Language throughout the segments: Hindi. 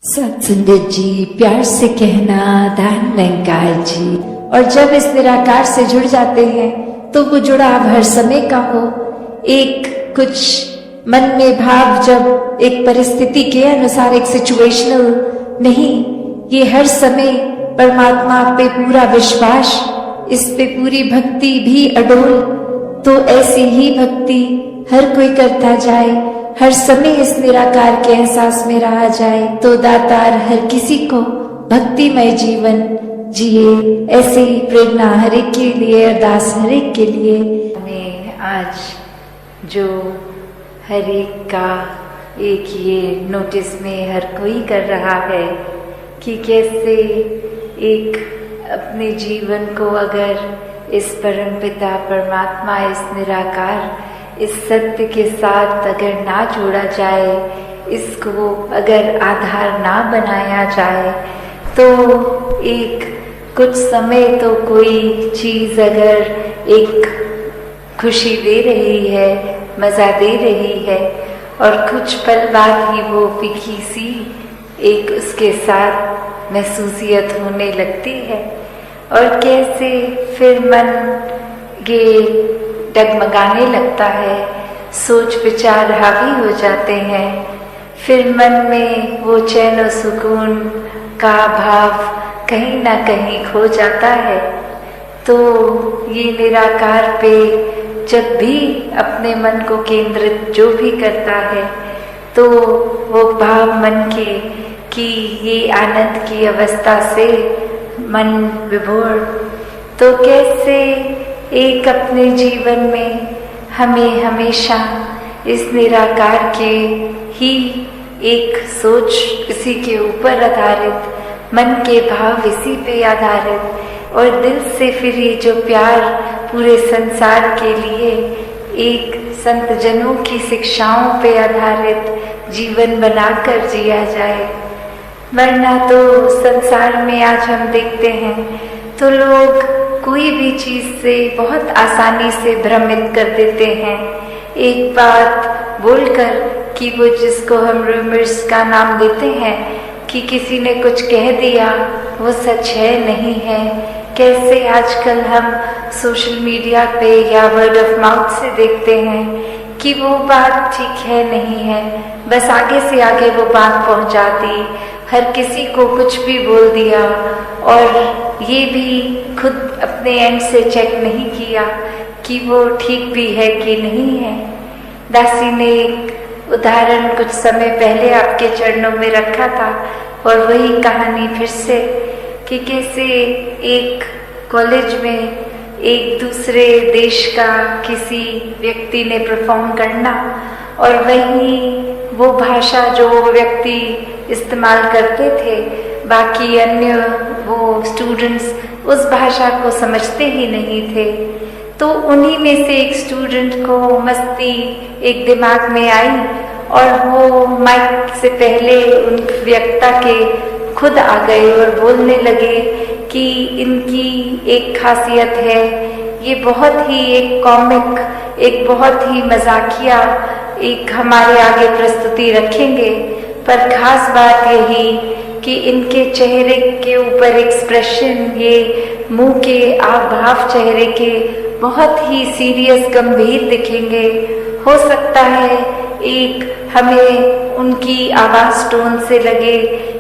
सत्संगत जी, प्यार से कहना दान निरंकार जी। और जब इस निराकार से जुड़ जाते हैं तो वो जुड़ाव हर समय का हो। एक कुछ मन में भाव जब एक परिस्थिति के अनुसार, एक सिचुएशनल नहीं, ये हर समय परमात्मा पे पूरा विश्वास, इस पे पूरी भक्ति भी अडोल। तो ऐसी ही भक्ति हर कोई करता जाए, हर समय इस निराकार के एहसास में रहा जाए, तो दातार हर किसी को भक्तिमय जीवन जिए। ऐसे ही प्रेरणा हर एक के लिए, अरदास हर एक के लिए। हमें आज जो हर एक का एक ये नोटिस में हर कोई कर रहा है कि कैसे एक अपने जीवन को अगर इस परमपिता परमात्मा, इस निराकार, इस सत्य के साथ अगर ना जोड़ा जाए, इसको अगर आधार ना बनाया जाए, तो एक कुछ समय तो कोई चीज़ अगर एक खुशी दे रही है, मज़ा दे रही है, और कुछ पल बाद ही वो फीकी सी एक उसके साथ महसूसियत होने लगती है। और कैसे फिर मन ये डगमगाने लगता है, सोच विचार हावी हो जाते हैं, फिर मन में वो चैन और सुकून का भाव कहीं ना कहीं खो जाता है। तो ये निराकार पे जब भी अपने मन को केंद्रित जो भी करता है, तो वो भाव मन के कि ये आनंद की अवस्था से मन विभोर, तो कैसे एक अपने जीवन में हमें हमेशा इस निराकार के ही एक सोच, इसी के ऊपर आधारित, मन के भाव इसी पे आधारित, और दिल से फिर ये जो प्यार पूरे संसार के लिए एक संत जनों की शिक्षाओं पे आधारित जीवन बनाकर जिया जाए। वरना तो संसार में आज हम देखते हैं तो लोग कोई भी चीज़ से बहुत आसानी से भ्रमित कर देते हैं। एक बात बोलकर कि वो जिसको हम रूमर्स का नाम देते हैं कि किसी ने कुछ कह दिया, वो सच है नहीं है। कैसे आजकल हम सोशल मीडिया पे या वर्ड ऑफ माउथ से देखते हैं कि वो बात ठीक है नहीं है, बस आगे से आगे वो बात पहुंचा दी, हर किसी को कुछ भी बोल दिया, और ये भी खुद अपने एंड से चेक नहीं किया कि वो ठीक भी है कि नहीं है। दासी ने एक उदाहरण कुछ समय पहले आपके चरणों में रखा था, और वही कहानी फिर से कि कैसे एक कॉलेज में एक दूसरे देश का किसी व्यक्ति ने परफॉर्म करना, और वही वो भाषा जो वो व्यक्ति इस्तेमाल करते थे, बाकी अन्य वो स्टूडेंट्स उस भाषा को समझते ही नहीं थे। तो उन्हीं में से एक स्टूडेंट को मस्ती एक दिमाग में आई, और वो माइक से पहले उन वक्ता के खुद आ गए और बोलने लगे कि इनकी एक खासियत है, ये बहुत ही एक कॉमिक, एक बहुत ही मजाकिया एक हमारे आगे प्रस्तुति रखेंगे, पर खास बात यही कि इनके चेहरे के ऊपर एक्सप्रेशन, ये मुंह के भाव चेहरे के बहुत ही सीरियस, गंभीर दिखेंगे। हो सकता है एक हमें उनकी आवाज़ टोन से लगे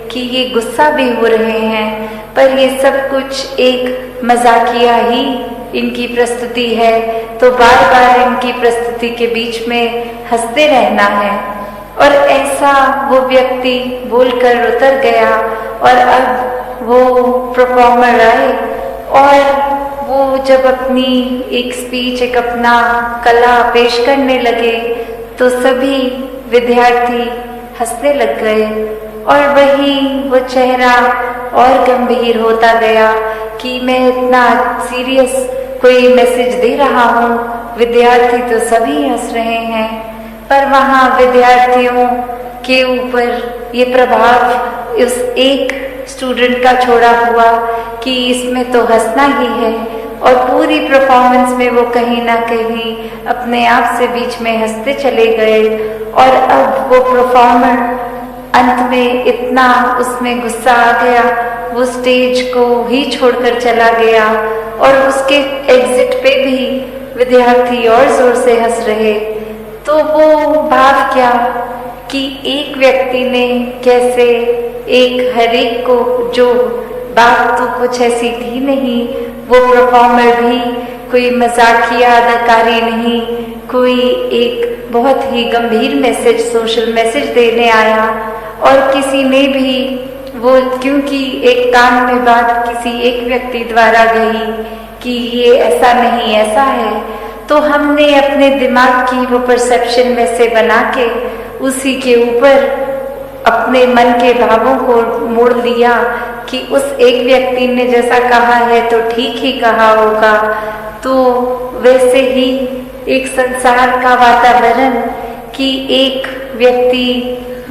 कि ये गुस्सा भी हो रहे हैं, पर ये सब कुछ एक मजाकिया ही इनकी प्रस्तुति है, तो बार बार इनकी प्रस्तुति के बीच में हंसते रहना है। और ऐसा वो व्यक्ति बोलकर उतर गया, और अब वो परफॉर्मर आए, और वो जब अपनी एक स्पीच, एक अपना कला पेश करने लगे, तो सभी विद्यार्थी हंसने लग गए, और वही वो चेहरा और गंभीर होता गया कि मैं इतना सीरियस कोई मैसेज दे रहा हूँ, विद्यार्थी तो सभी हंस रहे हैं, पर वहाँ विद्यार्थियों के ऊपर ये प्रभाव उस एक स्टूडेंट का छोड़ा हुआ कि इसमें तो हंसना ही है, और पूरी परफॉर्मेंस में वो कहीं ना कहीं अपने आप से बीच में हंसते चले गए। और अब वो परफॉर्मर अंत में इतना उसमें गुस्सा आ गया, वो स्टेज को ही छोड़कर चला गया और उसके एग्जिट पे भी विद्यार्थी और जोर से हंस रहे। तो वो भाव क्या कि एक व्यक्ति ने कैसे एक हरेक को, जो बात तो कुछ ऐसी थी नहीं, वो परफॉर्मर भी कोई मजाकिया अदाकारी नहीं, कोई एक बहुत ही गंभीर मैसेज, सोशल मैसेज देने आया। और किसी ने भी वो, क्योंकि एक कान में बात किसी एक व्यक्ति द्वारा गई कि ये ऐसा नहीं ऐसा है, तो हमने अपने दिमाग की वो परसेप्शन वैसे बना के उसी के ऊपर अपने मन के भावों को मोड़ लिया कि उस एक व्यक्ति ने जैसा कहा है तो ठीक ही कहा होगा। तो वैसे ही एक संसार का वातावरण कि एक व्यक्ति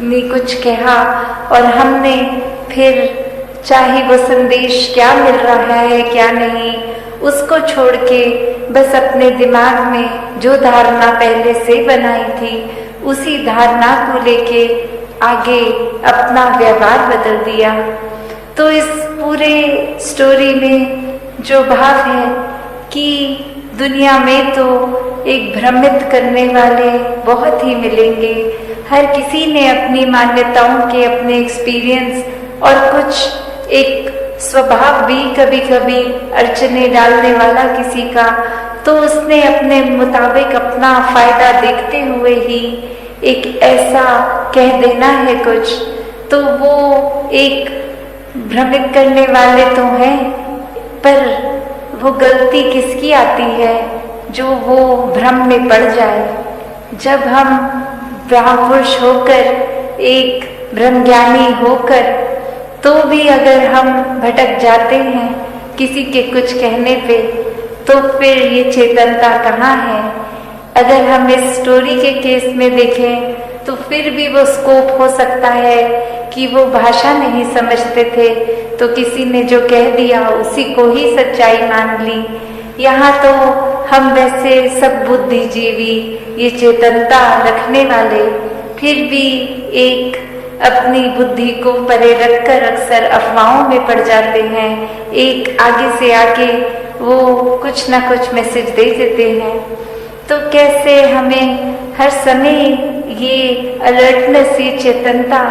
ने कुछ कहा और हमने फिर, चाहे वो संदेश क्या मिल रहा है क्या नहीं, उसको छोड़ के बस अपने दिमाग में जो धारणा पहले से बनाई थी उसी धारणा को लेके आगे अपना व्यवहार बदल दिया। तो इस पूरे स्टोरी में जो भाव है कि दुनिया में तो एक भ्रमित करने वाले बहुत ही मिलेंगे, हर किसी ने अपनी मान्यताओं के, अपने एक्सपीरियंस और कुछ एक स्वभाव भी कभी कभी अड़चने डालने वाला किसी का, तो उसने अपने मुताबिक अपना फायदा देखते हुए ही एक ऐसा कह देना है कुछ, तो वो एक भ्रमित करने वाले तो हैं, पर वो गलती किसकी आती है जो वो भ्रम में पड़ जाए। जब हम ब्रह्मपुरुष होकर, एक ब्रह्मज्ञानी होकर, तो भी अगर हम भटक जाते हैं किसी के कुछ कहने पे, तो फिर ये चेतनता कहाँ है। अगर हम इस स्टोरी के केस में देखें तो फिर भी वो स्कोप हो सकता है कि वो भाषा नहीं समझते थे तो किसी ने जो कह दिया उसी को ही सच्चाई मान ली। यहाँ तो हम वैसे सब बुद्धिजीवी, ये चेतनता रखने वाले, फिर भी एक अपनी बुद्धि को परे रखकर अक्सर अफवाहों में पड़ जाते हैं। एक आगे से आगे वो कुछ ना कुछ मैसेज दे देते हैं। तो कैसे हमें हर समय ये अलर्टनेस, ये चेतनता,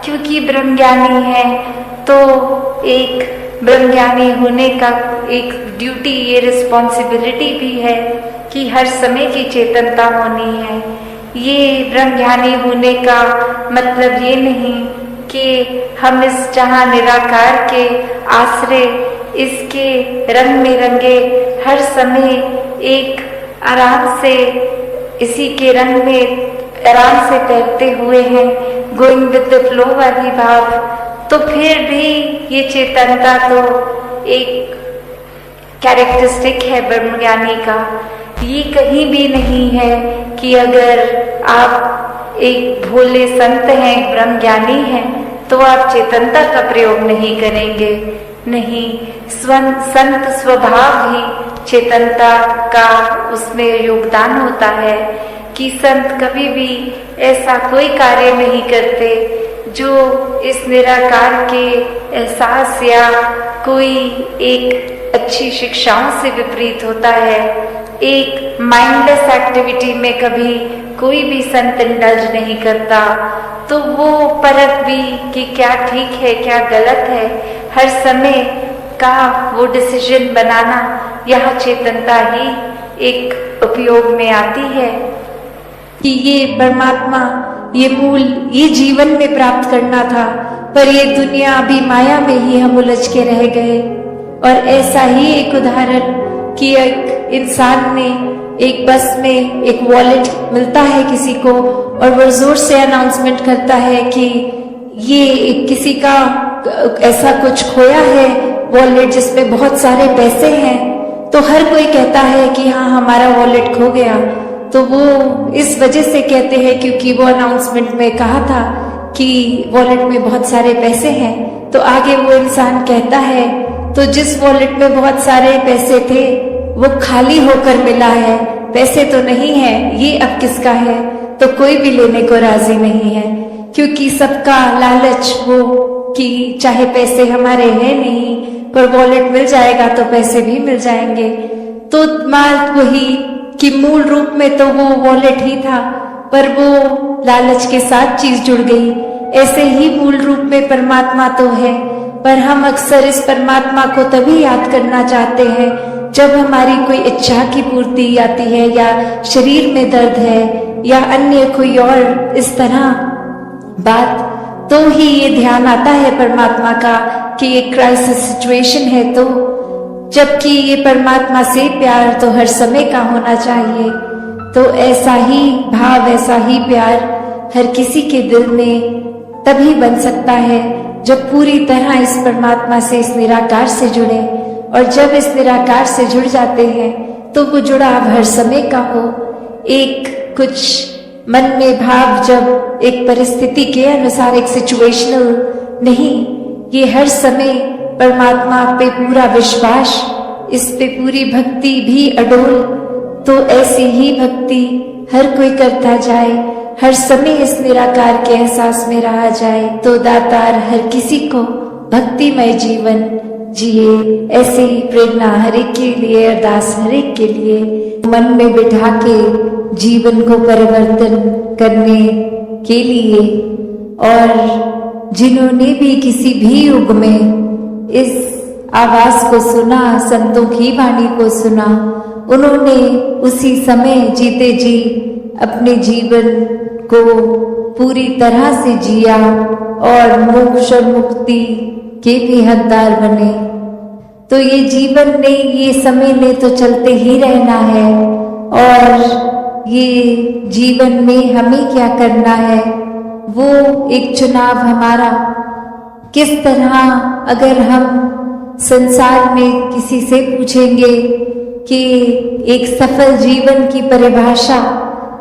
क्योंकि ब्रह्मज्ञानी है तो एक ब्रह्मज्ञानी होने का एक ड्यूटी, ये रिस्पॉन्सिबिलिटी भी है कि हर समय की चेतनता होनी है। ये ब्रह्मज्ञानी होने का मतलब ये नहीं कि हम इस जहाँ निराकार के आश्रय, इसके रंग में रंगे हर समय एक आराम से इसी के रंग में आराम से तैरते हुए हैं, गोइंग विद द फ्लो वाली भाव। तो फिर भी ये चेतनता तो एक कैरेक्टरिस्टिक है ब्रह्मज्ञानी का। ये कहीं भी नहीं है कि अगर आप एक भोले संत हैं, ब्रह्मज्ञानी हैं, तो आप चेतनता का प्रयोग नहीं करेंगे। नहीं, संत स्वभाव ही चेतनता का उसमें योगदान होता है कि संत कभी भी ऐसा कोई कार्य नहीं करते जो इस निराकार के एहसास या कोई एक अच्छी शिक्षाओं से विपरीत होता है। एक माइंडलेस एक्टिविटी में कभी कोई भी संत इंडल्ज नहीं करता, तो वो परख भी कि क्या ठीक है क्या गलत है, हर समय का वो डिसीजन बनाना, यह चेतनता ही एक उपयोग में आती है कि ये परमात्मा, ये मूल, ये जीवन में प्राप्त करना था, पर ये दुनिया अभी माया में ही हम उलझ के रह गए। और ऐसा ही एक उदाहरण कि एक इंसान ने एक बस में एक वॉलेट मिलता है किसी को और वो जोर से अनाउंसमेंट करता है कि ये किसी का ऐसा कुछ खोया है वॉलेट जिसमें बहुत सारे पैसे हैं। तो हर कोई कहता है कि हाँ हमारा वॉलेट खो गया। तो वो इस वजह से कहते हैं क्योंकि वो अनाउंसमेंट में कहा था कि वॉलेट में बहुत सारे पैसे हैं। तो आगे वो इंसान कहता है तो जिस वॉलेट में बहुत सारे पैसे थे वो खाली होकर मिला है, पैसे तो नहीं है, ये अब किसका है? तो कोई भी लेने को राजी नहीं है क्योंकि सबका लालच वो कि चाहे पैसे हमारे हैं नहीं पर वॉलेट मिल जाएगा तो पैसे भी मिल जाएंगे। तो माल वही कि मूल रूप में तो वो वॉलेट ही था पर वो लालच के साथ चीज जुड़ गई। ऐसे ही मूल रूप में परमात्मा तो है पर हम अक्सर इस परमात्मा को तभी याद करना चाहते हैं जब हमारी कोई इच्छा की पूर्ति आती है या शरीर में दर्द है या अन्य कोई और इस तरह बात, तो ही ये ध्यान आता है परमात्मा का कि ये क्राइसिस सिचुएशन है। तो जबकि ये परमात्मा से प्यार तो हर समय का होना चाहिए। तो ऐसा ही भाव, ऐसा ही प्यार हर किसी के दिल में तभी बन सकता है जब पूरी तरह इस परमात्मा से, इस निराकार से जुड़े। और जब इस निराकार से जुड़ जाते हैं तो वो जुड़ाव हर समय का हो। एक कुछ मन में भाव जब एक परिस्थिति के अनुसार, एक सिचुएशनल नहीं, ये हर समय परमात्मा पे पूरा विश्वास, इस पे पूरी भक्ति भी अडोल। तो ऐसी ही भक्ति हर कोई करता जाए, हर समय इस निराकार के एहसास में रहा जाए तो दातार हर किसी को भक्तिमय जीवन जिए। ऐसे ही प्रेरणा हर एक के लिए, अरदास हर एक के लिए मन में बिठा के जीवन को परिवर्तन करने के लिए। और जिन्होंने भी किसी भी युग में इस आवाज को सुना, संतों की वाणी को सुना, उन्होंने उसी समय जीते जी अपने जीवन को पूरी तरह से जिया और मोक्ष और मुक्ति के भी हकदार बने। तो ये जीवन ने, ये समय ने तो चलते ही रहना है और ये जीवन में हमें क्या करना है वो एक चुनाव हमारा। किस तरह अगर हम संसार में किसी से पूछेंगे कि एक सफल जीवन की परिभाषा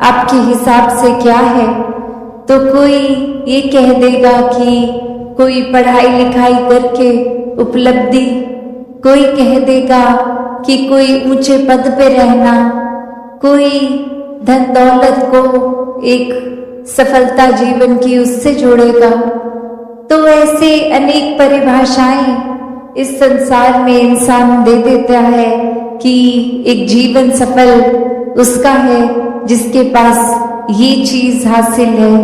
आपके हिसाब से क्या है, तो कोई ये कह देगा कि कोई पढ़ाई लिखाई करके उपलब्धि, कोई कह देगा कि कोई ऊंचे पद पे रहना, कोई धन दौलत को एक सफलता जीवन की उससे जोड़ेगा। तो ऐसे अनेक परिभाषाएं इस संसार में इंसान दे देता है कि एक जीवन सफल उसका है जिसके पास ये चीज हासिल है।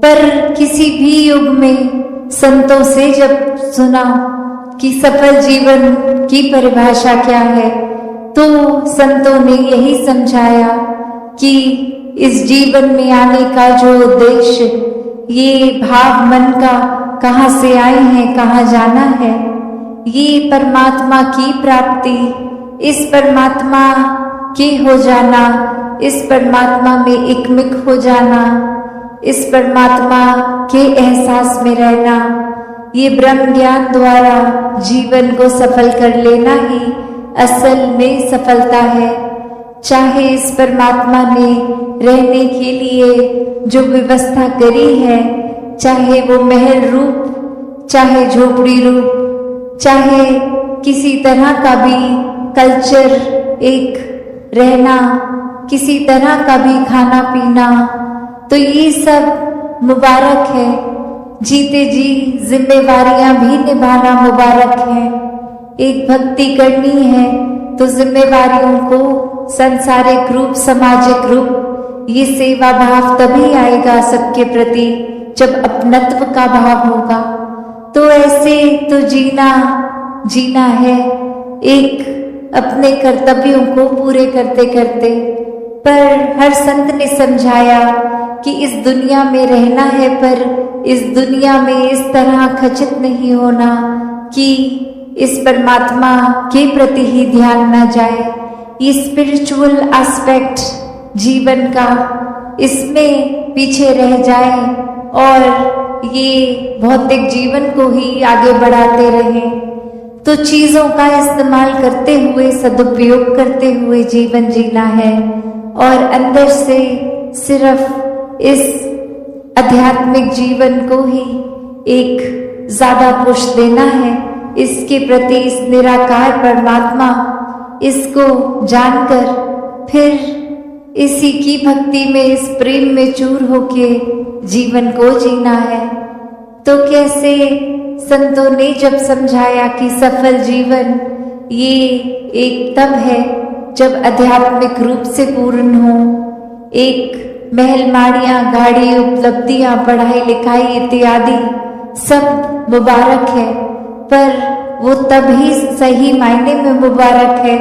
पर किसी भी युग में संतों से जब सुना कि सफल जीवन की परिभाषा क्या है, तो संतों ने यही समझाया कि इस जीवन में आने का जो उद्देश्य, ये भाव मन का कहाँ से आए हैं, कहाँ जाना है, ये परमात्मा की प्राप्ति, इस परमात्मा के हो जाना, इस परमात्मा में एकमिक हो जाना, इस परमात्मा के एहसास में रहना, ये ब्रह्म ज्ञान द्वारा जीवन को सफल कर लेना ही असल में सफलता है। चाहे इस परमात्मा ने रहने के लिए जो व्यवस्था करी है, चाहे वो महल रूप, चाहे झोपड़ी रूप, चाहे किसी तरह का भी कल्चर, एक रहना, किसी तरह का भी खाना पीना, तो ये सब मुबारक है। जीते जी जिम्मेवारियां भी निभाना मुबारक है। एक भक्ति करनी है तो जिम्मेवारियों को सांसारिक रूप, सामाजिक रूप, ये सेवा भाव तभी आएगा सबके प्रति जब अपनत्व का भाव होगा। तो ऐसे तो जीना है एक अपने कर्तव्यों को पूरे करते करते। पर हर संत ने समझाया कि इस दुनिया में रहना है, पर इस दुनिया में इस तरह खचित नहीं होना कि इस परमात्मा के प्रति ही ध्यान न जाए। ये स्पिरिचुअल एस्पेक्ट जीवन का, इसमें पीछे रह जाए और ये भौतिक जीवन को ही आगे बढ़ाते रहे। तो चीजों का इस्तेमाल करते हुए, सदुपयोग करते हुए जीवन जीना है और अंदर से सिर्फ इस आध्यात्मिक जीवन को ही एक ज्यादा पुश देना है, इसके प्रति, इस निराकार परमात्मा, इसको जानकर फिर इसी की भक्ति में, इस प्रेम में चूर होके जीवन को जीना है। तो कैसे संतों ने जब समझाया कि सफल जीवन ये एक तब है जब आध्यात्मिक रूप से पूर्ण हो। एक महल माड़ियां, गाड़ी, उपलब्धियां, पढ़ाई लिखाई इत्यादि सब मुबारक है, पर वो तभी सही मायने में मुबारक है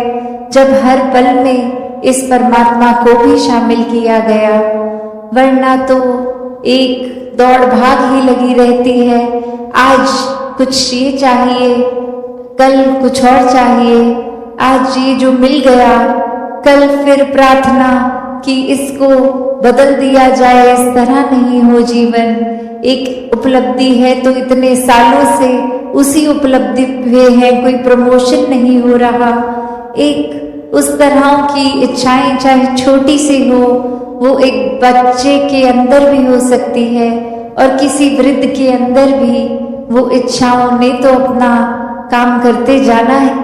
जब हर पल में इस परमात्मा को भी शामिल किया गया, वरना तो एक दौड़ भाग ही लगी रहती है। आज कुछ ये चाहिए, कल कुछ और चाहिए, आज ये जो मिल गया, कल फिर प्रार्थना कि इसको बदल दिया जाए। इस तरह नहीं हो जीवन। एक उपलब्धि है तो इतने सालों से उसी उपलब्धि में है, कोई प्रमोशन नहीं हो रहा। एक उस तरह की इच्छाएं चाहे छोटी सी हो, वो एक बच्चे के अंदर भी हो सकती है और किसी वृद्ध के अंदर भी वो इच्छाओं ने तो अपना काम करते जाना है।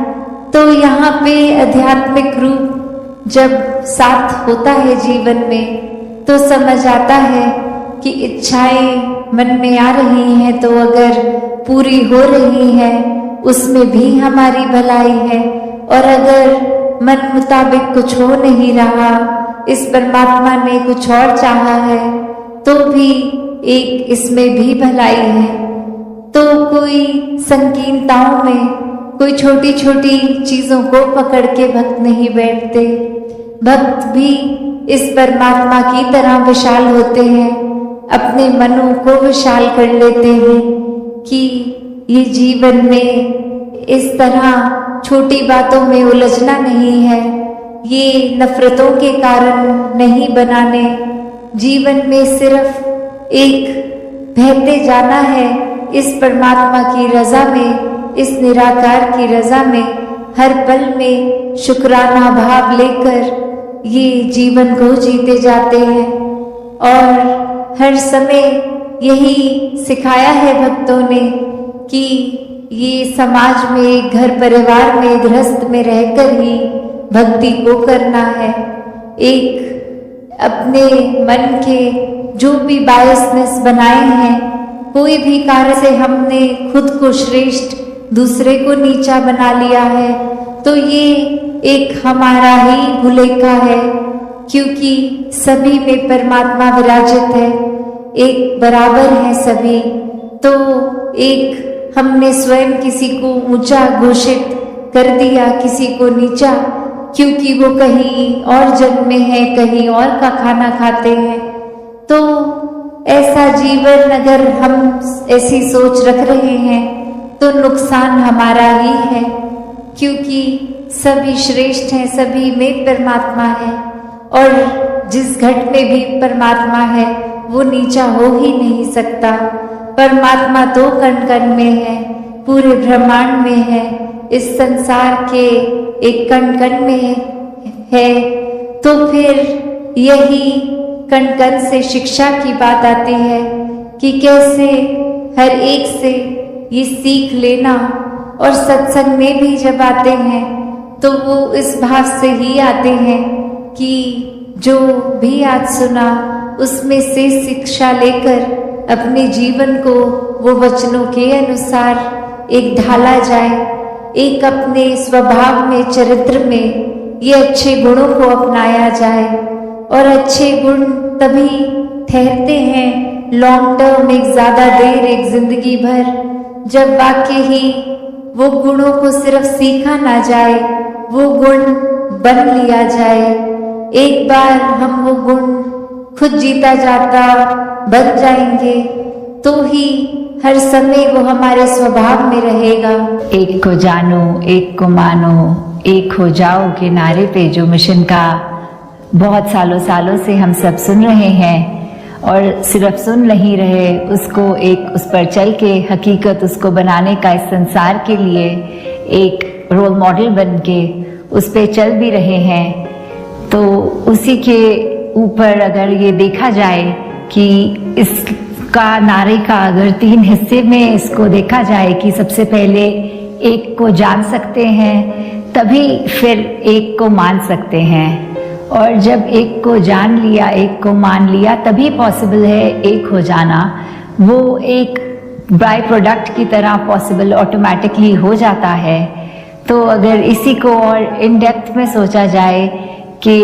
तो यहाँ पे आध्यात्मिक रूप जब साथ होता है जीवन में तो समझ आता है कि इच्छाएं मन में आ रही हैं तो अगर पूरी हो रही है उसमें भी हमारी भलाई है, और अगर मन मुताबिक कुछ हो नहीं रहा, इस परमात्मा ने कुछ और चाहा है तो भी एक इसमें भी भलाई है। तो कोई संकीर्णताओं में, कोई छोटी छोटी चीजों को पकड़ के भक्त नहीं बैठते। भक्त भी इस परमात्मा की तरह विशाल होते हैं, अपने मनों को विशाल कर लेते हैं कि ये जीवन में इस तरह छोटी बातों में उलझना नहीं है, ये नफरतों के कारण नहीं बनाने। जीवन में सिर्फ एक बहते जाना है इस परमात्मा की रजा में, इस निराकार की रजा में, हर पल में शुक्राना भाव लेकर ये जीवन को जीते जाते हैं। और हर समय यही सिखाया है भक्तों ने कि ये समाज में, घर परिवार में, गृहस्थ में रहकर ही भक्ति को करना है। एक अपने मन के जो भी बायसनेस बनाए हैं, कोई भी कार्य से हमने खुद को श्रेष्ठ, दूसरे को नीचा बना लिया है, तो ये एक हमारा ही भुलेखा है, क्योंकि सभी में परमात्मा विराजित है, एक बराबर है सभी। तो एक हमने स्वयं किसी को ऊंचा घोषित कर दिया, किसी को नीचा, क्योंकि वो कहीं और जग में है, कहीं और का खाना खाते हैं। तो ऐसा जीवन अगर हम ऐसी सोच रख रहे हैं तो नुकसान हमारा ही है, क्योंकि सभी श्रेष्ठ हैं, सभी में परमात्मा है, और जिस घट में भी परमात्मा है वो नीचा हो ही नहीं सकता। परमात्मा तो कण कण में है, पूरे ब्रह्मांड में है, इस संसार के एक कण कण में है। तो फिर यही कण कण से शिक्षा की बात आती है कि कैसे हर एक से ये सीख लेना, और सत्संग में भी जब आते हैं तो वो इस भाव से ही आते हैं कि जो भी आज सुना उसमें से शिक्षा लेकर अपने जीवन को वो वचनों के अनुसार एक ढाला जाए, एक अपने स्वभाव में, चरित्र में ये अच्छे गुणों को अपनाया जाए। और अच्छे गुण तभी ठहरते हैं लॉन्ग टर्म, एक ज्यादा देर, एक जिंदगी भर, जब वाकई ही वो गुणों को सिर्फ सीखा ना जाए, वो गुण बन लिया जाए। एक बार हम वो गुण खुद जीता जाता बन जाएंगे तो ही हर समय वो हमारे स्वभाव में रहेगा। एक को जानो, एक को मानो, एक हो जाओ के नारे पे जो मिशन का बहुत सालों से हम सब सुन रहे हैं, और सिर्फ सुन नहीं रहे, उसको एक उस पर चल के हकीकत उसको बनाने का इस संसार के लिए एक रोल मॉडल बन के उस पे चल भी रहे हैं। तो उसी के ऊपर अगर ये देखा जाए कि इसका नारे का अगर 3 हिस्से में इसको देखा जाए कि सबसे पहले एक को जान सकते हैं, तभी फिर एक को मान सकते हैं, और जब एक को जान लिया, एक को मान लिया, तभी पॉसिबल है एक हो जाना। वो एक बाय प्रोडक्ट की तरह पॉसिबल ऑटोमेटिकली हो जाता है। तो अगर इसी को और इन डेप्थ में सोचा जाए कि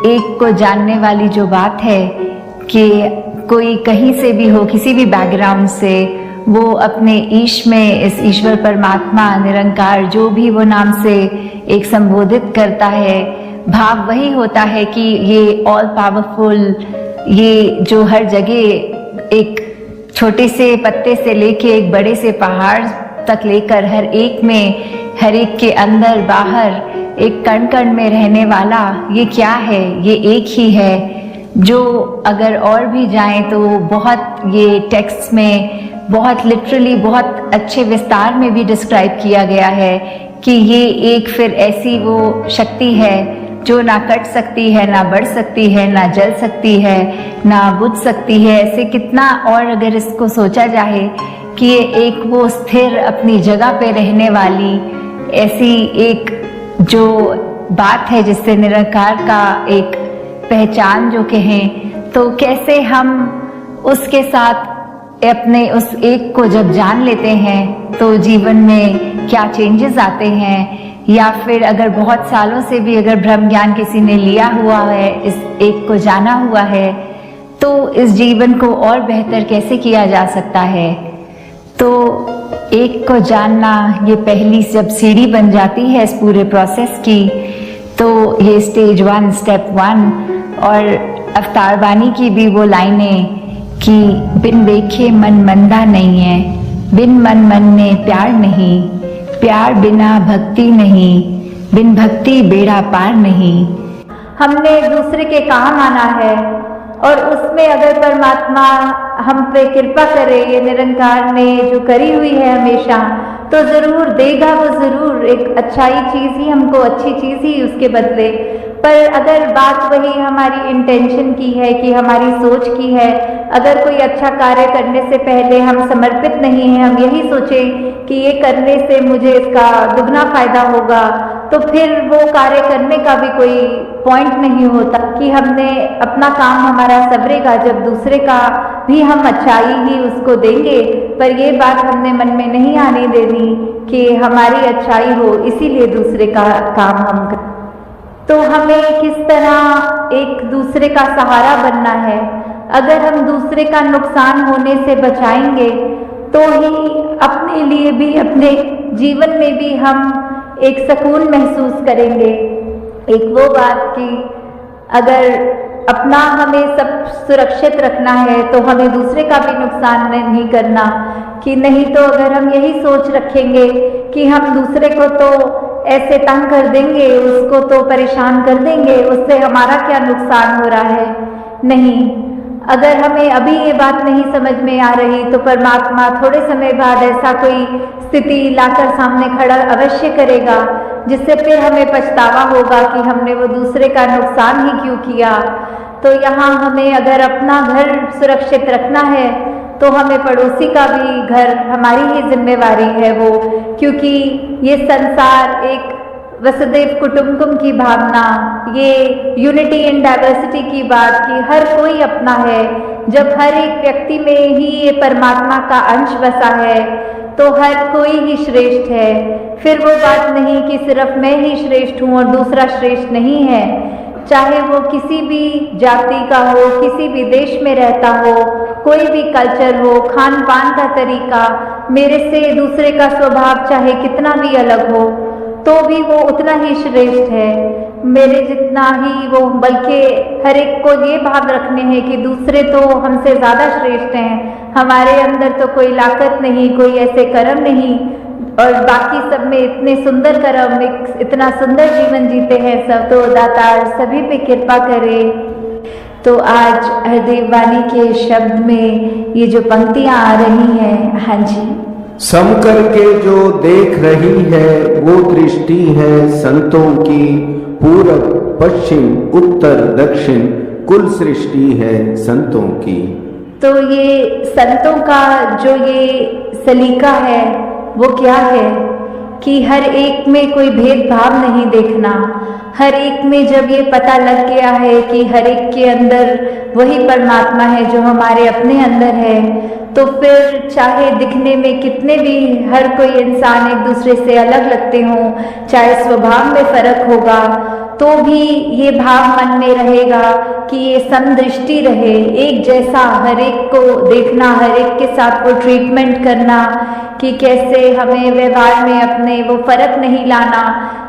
एक को जानने वाली जो बात है कि कोई कहीं से भी हो, किसी भी बैकग्राउंड से, वो अपने ईश में इस ईश्वर परमात्मा निरंकार जो भी वो नाम से एक संबोधित करता है, भाव वही होता है कि ये ऑल पावरफुल, ये जो हर जगह एक छोटे से पत्ते से लेके एक बड़े से पहाड़ तक लेकर हर एक में, हर एक के अंदर बाहर, एक कण कण में रहने वाला, ये क्या है? ये एक ही है जो अगर और भी जाएं तो बहुत ये टेक्स्ट में बहुत लिटरली बहुत अच्छे विस्तार में भी डिस्क्राइब किया गया है कि ये एक फिर ऐसी वो शक्ति है जो ना कट सकती है, ना बढ़ सकती है, ना जल सकती है, ना बुझ सकती है। ऐसे कितना और अगर इसको सोचा जाए कि ये एक वो स्थिर अपनी जगह पे रहने वाली ऐसी एक जो बात है जिससे निरंकार का एक पहचान जो कहें, तो कैसे हम उसके साथ अपने उस एक को जब जान लेते हैं तो जीवन में क्या चेंजेस आते हैं। या फिर अगर बहुत सालों से भी अगर ब्रह्म ज्ञान किसी ने लिया हुआ है, इस एक को जाना हुआ है, तो इस जीवन को और बेहतर कैसे किया जा सकता है। तो एक को जानना ये पहली जब सीढ़ी बन जाती है इस पूरे प्रोसेस की, तो ये स्टेज 1 स्टेप 1। और अवतार वाणी की भी वो लाइनें कि बिन देखे मन मंदा नहीं है, बिन मन में प्यार नहीं, प्यार बिना भक्ति नहीं, बिन भक्ति बेड़ा पार नहीं। हमने एक दूसरे के काम आना है और उसमें अगर परमात्मा हम पे कृपा करे, ये निरंकार ने जो करी हुई है हमेशा, तो जरूर देगा वो, जरूर एक अच्छाई चीज ही हमको, अच्छी चीज ही उसके बदले। पर अगर बात वही हमारी इंटेंशन की है कि हमारी सोच की है, अगर कोई अच्छा कार्य करने से पहले हम समर्पित नहीं हैं, हम यही सोचें कि ये करने से मुझे इसका दुगना फायदा होगा, तो फिर वो कार्य करने का भी कोई पॉइंट नहीं होता कि हमने अपना काम हमारा सबरेगा जब दूसरे का भी हम अच्छाई ही उसको देंगे। पर ये बात हमने मन में नहीं आने देनी कि हमारी अच्छाई हो, इसीलिए दूसरे का काम हम करें। तो हमें किस तरह एक दूसरे का सहारा बनना है। अगर हम दूसरे का नुकसान होने से बचाएंगे तो ही अपने लिए भी, अपने जीवन में भी हम एक सुकून महसूस करेंगे। एक वो बात कि अगर अपना हमें सब सुरक्षित रखना है तो हमें दूसरे का भी नुकसान नहीं करना, कि नहीं तो अगर हम यही सोच रखेंगे कि हम दूसरे को तो ऐसे तंग कर देंगे, उसको तो परेशान कर देंगे, उससे हमारा क्या नुकसान हो रहा है। नहीं, अगर हमें अभी ये बात नहीं समझ में आ रही तो परमात्मा थोड़े समय बाद ऐसा कोई स्थिति लाकर सामने खड़ा अवश्य करेगा जिससे फिर हमें पछतावा होगा कि हमने वो दूसरे का नुकसान ही क्यों किया। तो यहाँ हमें अगर अपना घर सुरक्षित रखना है तो हमें पड़ोसी का भी घर, हमारी ही जिम्मेवारी है वो, क्योंकि ये संसार एक वसुदेव कुटुंबकम की भावना, ये यूनिटी इन डाइवर्सिटी की बात कि हर कोई अपना है। जब हर एक व्यक्ति में ही ये परमात्मा का अंश बसा है तो हर कोई ही श्रेष्ठ है। फिर वो बात नहीं कि सिर्फ मैं ही श्रेष्ठ हूँ और दूसरा श्रेष्ठ नहीं है। चाहे वो किसी भी जाति का हो, किसी भी देश में रहता हो, कोई भी कल्चर हो, खान पान का तरीका, मेरे से दूसरे का स्वभाव चाहे कितना भी अलग हो तो भी वो उतना ही श्रेष्ठ है मेरे जितना ही वो। बल्कि हर एक को ये भाव रखने हैं कि दूसरे तो हमसे ज़्यादा श्रेष्ठ हैं, हमारे अंदर तो कोई लाकत नहीं, कोई ऐसे कर्म नहीं, और बाकी सब में इतने सुंदर कर्म, इतना सुंदर जीवन जीते हैं सब। तो दातार सभी पे कृपा करे। तो आज हरदेव वाणी के शब्द में ये जो पंक्तियां आ रही हैं, हाँ जी, सम करके जो देख रही है वो दृष्टि है संतों की, पूरब पश्चिम उत्तर दक्षिण कुल सृष्टि है संतों की। तो ये संतों का जो ये सलीका है वो क्या है? कि हर एक में कोई भेदभाव नहीं देखना। हर एक में जब ये पता लग गया है कि हर एक के अंदर वही परमात्मा है जो हमारे अपने अंदर है, तो फिर चाहे दिखने में कितने भी हर कोई इंसान एक दूसरे से अलग लगते हों, चाहे स्वभाव में फर्क होगा, तो भी ये भाव मन में रहेगा कि ये समदृष्टि रहे, एक जैसा हर एक को देखना, हर एक के साथ वो ट्रीटमेंट करना कि कैसे हमें व्यवहार में अपने वो फर्क नहीं लाना,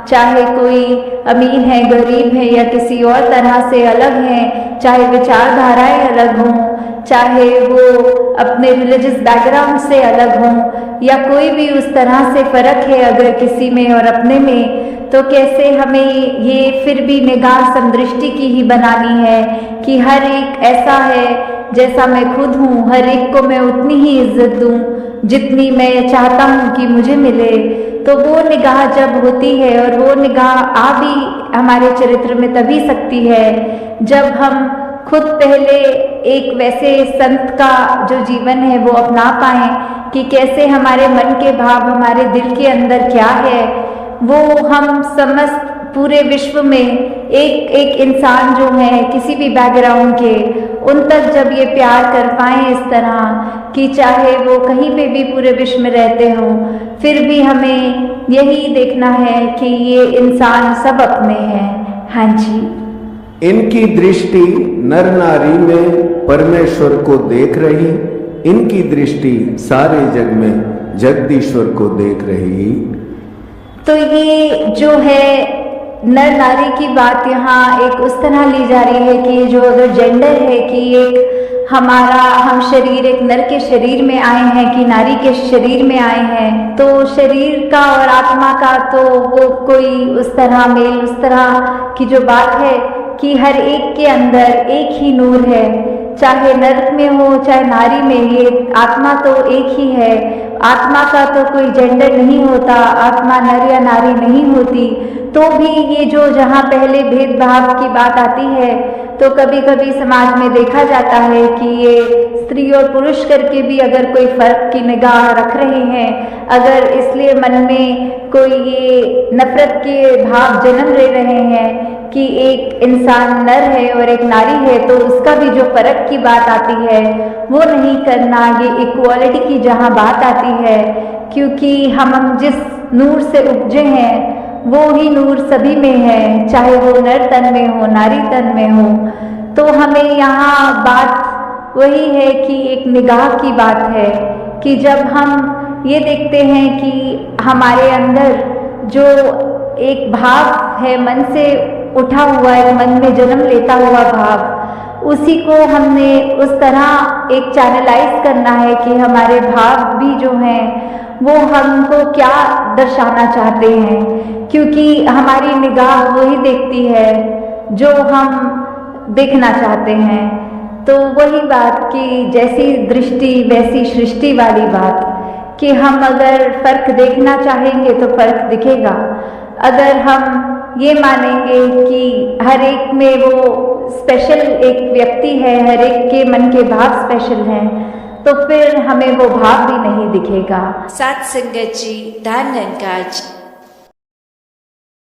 चाहे कोई अमीर है, गरीब है या किसी और तरह से अलग है, चाहे विचारधाराएं अलग हों, चाहे वो अपने रिलीजियस बैकग्राउंड से अलग हों या कोई भी उस तरह से फर्क है अगर किसी में और अपने में, तो कैसे हमें ये फिर भी निगाह समदृष्टि की ही बनानी है कि हर एक ऐसा है जैसा मैं खुद हूँ, हर एक को मैं उतनी ही इज्जत दूँ जितनी मैं चाहता हूँ कि मुझे मिले। तो वो निगाह जब होती है और वो निगाह आ भी हमारे चरित्र में तभी सकती है जब हम खुद पहले एक वैसे संत का जो जीवन है वो अपना पाएं कि कैसे हमारे मन के भाव, हमारे दिल के अंदर क्या है, वो हम समस्त पूरे विश्व में एक एक इंसान जो है किसी भी बैकग्राउंड के, उन तक जब ये प्यार कर पाएं इस तरह कि चाहे वो कहीं पे भी पूरे विश्व में रहते हों, फिर भी हमें यही देखना है कि ये इंसान सब अपने हैं। हाँ जी, इनकी दृष्टि नर नारी में परमेश्वर को देख रही, इनकी दृष्टि सारे जग में जगदीश्वर को देख रही। तो ये जो है नर नारी की बात यहाँ एक उस तरह ली जा रही है कि जो अगर जेंडर है कि एक हम शरीर एक नर के शरीर में आए हैं कि नारी के शरीर में आए हैं, तो शरीर का और आत्मा का तो वो कोई उस तरह मेल, उस तरह की जो बात है कि हर एक के अंदर एक ही नूर है, चाहे नर में हो चाहे नारी में, ये आत्मा तो एक ही है। आत्मा का तो कोई जेंडर नहीं होता, आत्मा नर या नारी नहीं होती। तो भी ये जो जहाँ पहले भेदभाव की बात आती है तो कभी कभी समाज में देखा जाता है कि ये स्त्री और पुरुष करके भी अगर कोई फर्क की निगाह रख रहे हैं, अगर इसलिए मन में कोई ये नफरत के भाव जन्म ले रहे हैं कि एक इंसान नर है और एक नारी है, तो उसका भी जो फर्क की बात आती है वो नहीं करना, ये इक्वालिटी की जहाँ बात आती है, क्योंकि हम जिस नूर से उपजे हैं वो ही नूर सभी में है, चाहे वो नर तन में हो नारी तन में हो। तो हमें यहाँ बात वही है कि एक निगाह की बात है कि जब हम ये देखते हैं कि हमारे अंदर जो एक भाव है मन से उठा हुआ है, मन में जन्म लेता हुआ भाव, उसी को हमने उस तरह एक चैनलाइज करना है कि हमारे भाव भी जो हैं वो हमको क्या दर्शाना चाहते हैं, क्योंकि हमारी निगाह वही देखती है जो हम देखना चाहते हैं। तो वही बात कि जैसी दृष्टि वैसी सृष्टि वाली बात कि हम अगर फर्क देखना चाहेंगे तो फर्क दिखेगा। अगर हम ये मानेंगे कि हर एक में वो स्पेशल एक व्यक्ति है, हर एक के मन के भाव स्पेशल हैं, तो फिर हमें वो भाव भी नहीं दिखेगा। सात संगत जी, धन निरंकार जी।